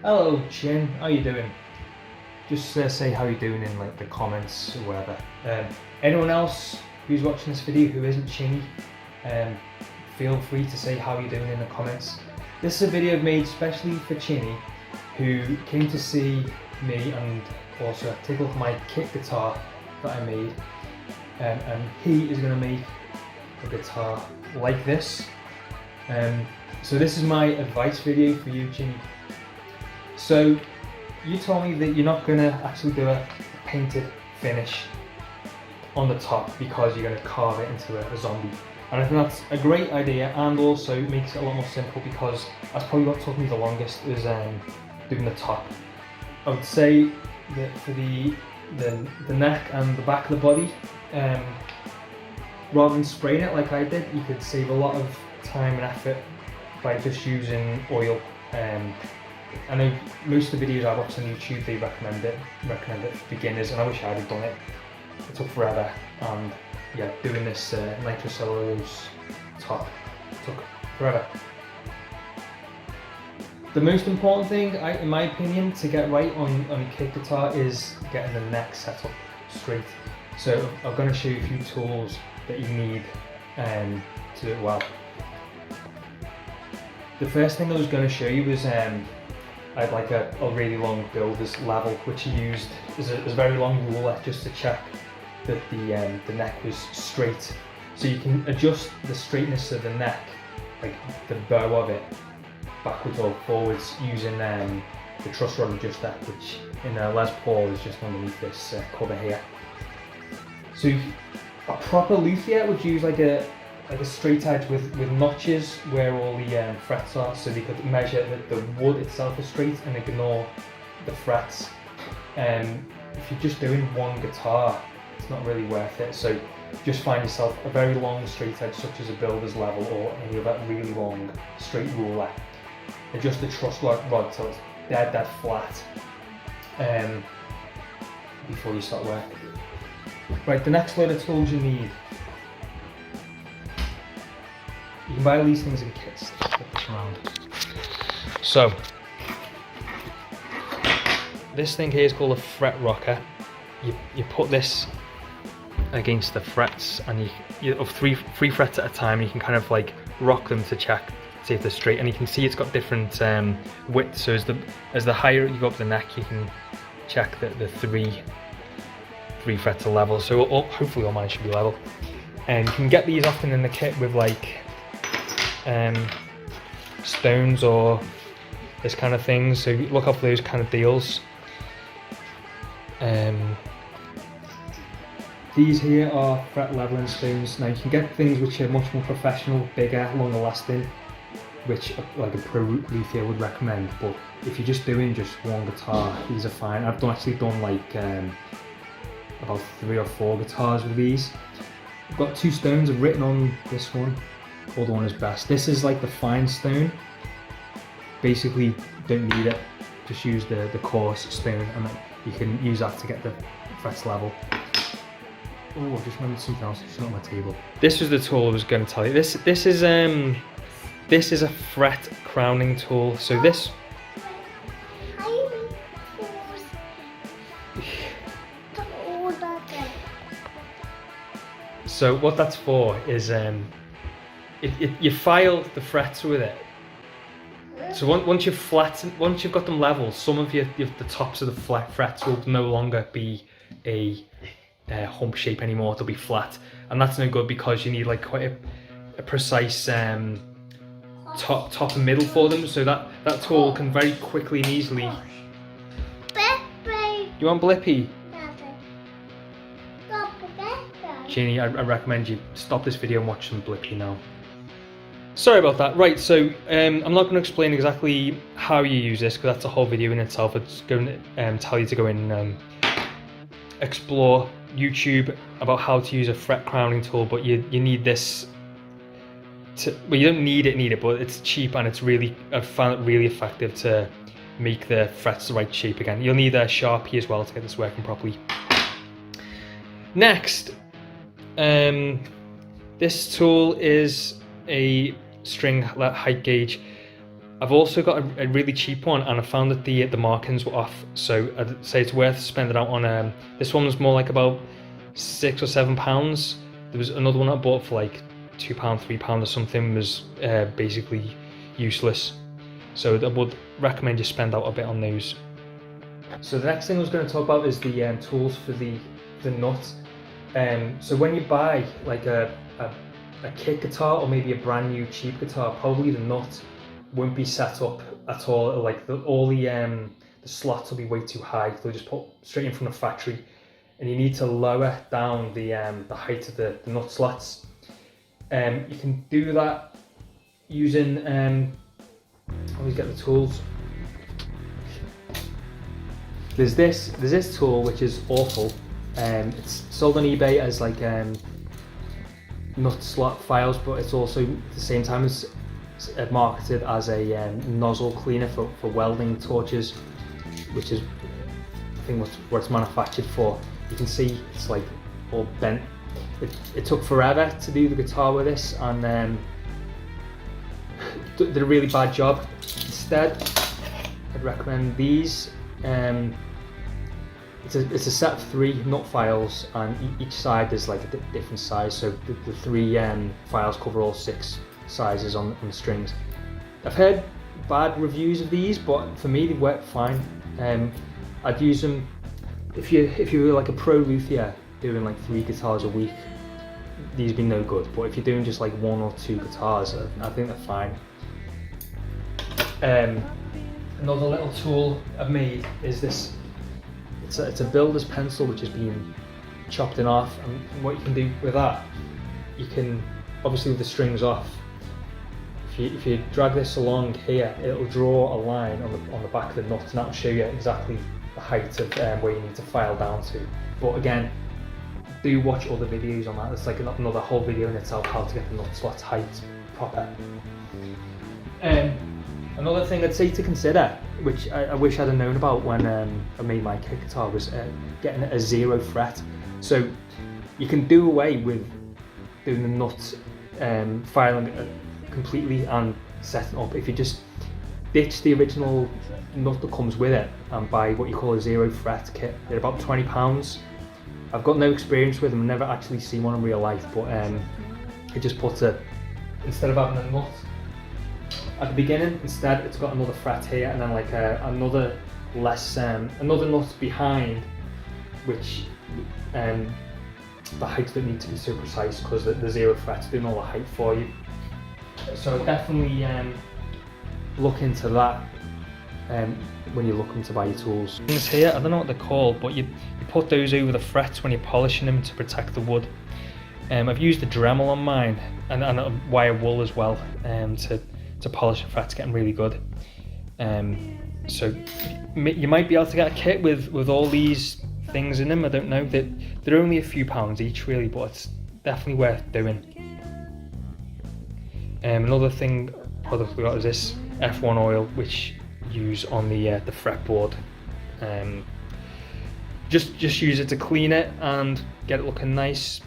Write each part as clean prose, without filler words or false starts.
Hello Chin, how you doing? Just say how you're doing in like the comments or whatever. Anyone else who's watching this video who isn't Chinny, feel free to say how you're doing in the comments. This is a video I've made especially for Chinny, who came to see me and also take a look at my kit guitar that I made, and he is going to make a guitar like this. So this is my advice video for you, Chinny. So you told me that you're not going to actually do a painted finish on the top because you're going to carve it into a zombie. And I think that's a great idea, and also makes it a lot more simple because that's probably what took me the longest, is doing the top. I would say that for the neck and the back of the body, rather than spraying it like I did, you could save a lot of time and effort by just using oil. I know most of the videos I watch on YouTube, they recommend it for beginners, and I wish I'd have done it. It took forever, and yeah, doing this nitrocellulose top took forever. The most important thing, in my opinion, to get right on a kit guitar is getting the neck set up straight. So I'm going to show you a few tools that you need to do it well. The first thing I was going to show you was I had like a really long builder's level, which I used as a very long ruler just to check that the neck was straight. So you can adjust the straightness of the neck, like the bow of it, backwards or forwards using the truss rod adjuster, which in Les Paul is just underneath this cover here. So a proper luthier would use like a straight edge with notches where all the frets are, so they could measure that the wood itself is straight and ignore the frets. If you're just doing one guitar, it's not really worth it. So just find yourself a very long straight edge, such as a builder's level or any other really long straight ruler. Adjust the truss rod till it's dead flat before you start work. Right, the next load of tools you need. You can buy these things in kits. Flip this around. So, this thing here is called a fret rocker. You put this against the frets, and you have three frets at a time. You can kind of like rock them to check, see if they're straight. And you can see it's got different widths. So as the higher you go up the neck, you can check that the three frets are level. So hopefully all mine should be level. And you can get these often in the kit with like stones or this kind of thing, so look out for those kind of deals. These here are fret leveling stones. Now you can get things which are much more professional, bigger, longer lasting, which like a pro luthier would recommend, but if you're just doing just one guitar, these are fine. I've actually done like about 3 or 4 guitars with these. I've got 2 stones I've written on this one. Other one is best. This is like the fine stone. Basically, don't need it. Just use the coarse stone, and then you can use that to get the frets level. Oh, I just remembered something else. It's not on my table. This was the tool I was going to tell you. This is a fret crowning tool. So this. So what that's for is you file the frets with it. So once you've got them level, some of the tops of the frets will no longer be a hump shape anymore. They'll be flat, and that's no good because you need like quite a precise top and middle for them. So that tool can very quickly and easily. Blippi. You want Blippi? Chinny, I recommend you stop this video and watch some Blippi now. Sorry about that. Right, so I'm not going to explain exactly how you use this because that's a whole video in itself. It's going to tell you to go and explore YouTube about how to use a fret crowning tool, but you need this. Well, you don't need it, but it's cheap and I've found it really effective to make the frets the right shape again. You'll need a Sharpie as well to get this working properly. Next, this tool is a string height gauge. I've also got a really cheap one, and I found that the markings were off, so I'd say it's worth spending out on. This one was more like about £6 or £7. There was another one I bought for like £2, £3 or something, was basically useless. So I would recommend you spend out a bit on those. So the next thing I was going to talk about is the tools for the nut. So when you buy like a kit guitar, or maybe a brand new cheap guitar, probably the nut won't be set up at all. Like all the slots will be way too high. They'll just put straight in from the factory, and you need to lower down the height of the nut slots. You can do that using always get the tools. There's this tool which is awful. It's sold on eBay as like nut slot files, but it's also at the same time it's marketed as a nozzle cleaner for welding torches, which is I think what it's manufactured for. You can see it's like all bent. It took forever to do the guitar with this, and did a really bad job. Instead, I'd recommend these. It's a set of 3 nut files, and each side is like a different size, so the 3 files cover all 6 sizes on the strings. I've heard bad reviews of these, but for me they work fine. I'd use them if you were like a pro luthier doing like 3 guitars a week. These would be no good, but if you're doing just like 1 or 2 guitars, I think they're fine. Another little tool I've made is this. It's a builder's pencil which has been chopped in half, and what you can do with that, you can obviously with the strings off, if you drag this along here, it'll draw a line on the back of the nut, and that will show you exactly the height of where you need to file down to. But again, do watch other videos on that. It's like another whole video in itself, how to get the nut slot height proper. Another thing I'd say to consider, which I wish I'd have known about when I made my kit guitar, was getting a 0 fret. So you can do away with doing the nut filing completely and setting up if you just ditch the original nut that comes with it and buy what you call a 0 fret kit. They're about £20. I've got no experience with them, I've never actually seen one in real life, but it just puts instead of having a nut at the beginning, instead it's got another fret here, and then like another nut behind, which the height don't need to be so precise because the 0 fret's doing all the height for you. So definitely look into that when you're looking to buy your tools. Things here, I don't know what they're called, but you put those over the frets when you're polishing them to protect the wood. I've used the Dremel on mine, and a wire wool as well, to polish the frets, getting really good. So you might be able to get a kit with all these things in them. I don't know, they're only a few pounds each really, but it's definitely worth doing. Another product we got is this F1 oil, which you use on the fretboard. Just use it to clean it and get it looking nice.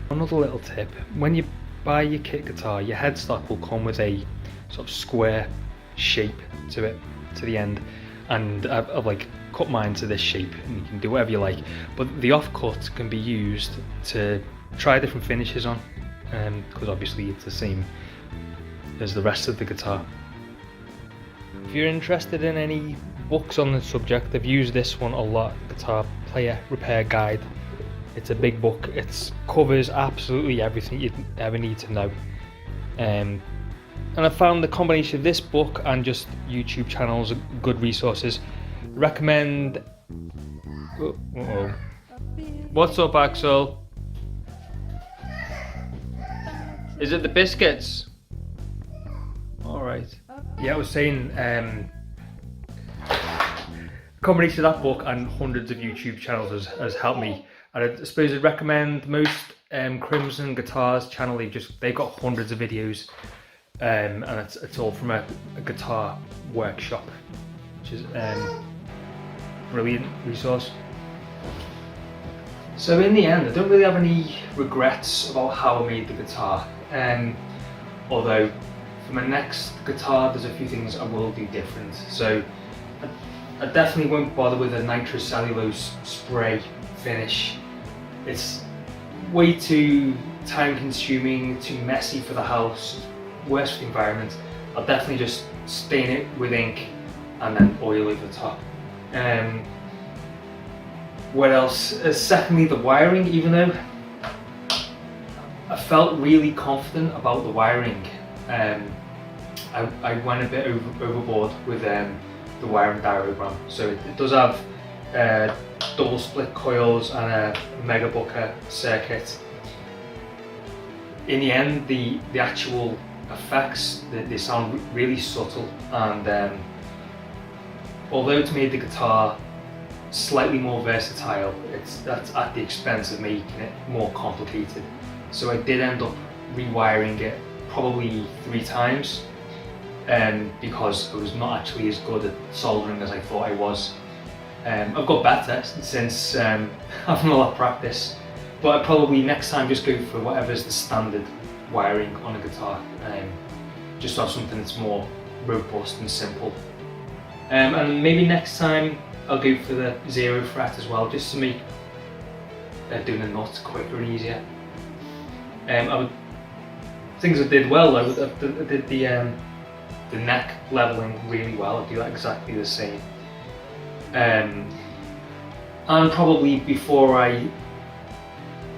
Another little tip: when you buy your kit guitar, your headstock will come with a sort of square shape to it, to the end, and I've like cut mine to this shape, and you can do whatever you like, but the offcut can be used to try different finishes on, because obviously it's the same as the rest of the guitar. If you're interested in any books on the subject, I've used this one a lot, Guitar Player Repair Guide. It's a big book. It covers absolutely everything you'd ever need to know. And I found the combination of this book and just YouTube channels good resources. Recommend... What's up, Axel? Is it the biscuits? Alright. Yeah, I was saying, combination of that book and hundreds of YouTube channels has helped me. And I suppose I'd recommend most Crimson Guitars channel. They've got hundreds of videos, and it's all from a guitar workshop, which is brilliant resource. So in the end, I don't really have any regrets about how I made the guitar. Although for my next guitar, there's a few things I will do different. So I definitely won't bother with a nitrocellulose spray finish. It's way too time consuming, too messy for the house, worse for the environment. I'll definitely just stain it with ink and then oil over the top. What else? Secondly, the wiring. Even though I felt really confident about the wiring, I went a bit overboard with the wiring diagram. So it does have double split coils and a mega bucker circuit. In the end, the actual effects, they sound really subtle, and although it's made the guitar slightly more versatile, that's at the expense of making it more complicated. So I did end up rewiring it probably 3 times, because I was not actually as good at soldering as I thought I was. I've got better since having a lot of practice, but I'd probably next time just go for whatever's the standard wiring on a guitar, just to have something that's more robust and simple. And maybe next time I'll go for the 0 fret as well, just to make doing the notes quicker and easier. Things I did well, I did the neck leveling really well. I do that exactly the same. And probably before I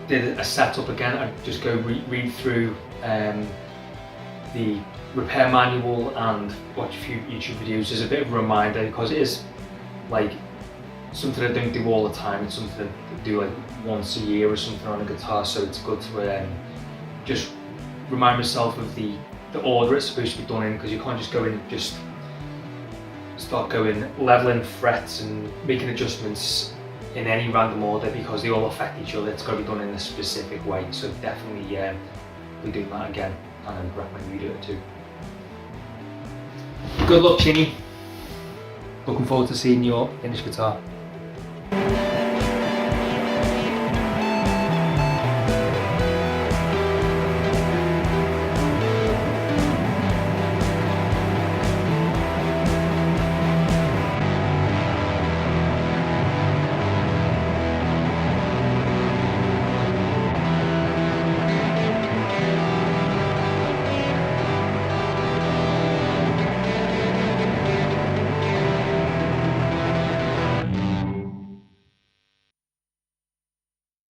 did a setup again, I'd just go read through the repair manual and watch a few YouTube videos as a bit of a reminder, because it is like something I don't do all the time. It's something I do like once a year or something on a guitar, so it's good to just remind myself of the order it's supposed to be done in, because you can't just go in and just start going leveling frets and making adjustments in any random order, because they all affect each other. It's got to be done in a specific way. So definitely be doing that again, and I'd recommend you do it too. Good luck, Chinny. Looking forward to seeing your finished guitar.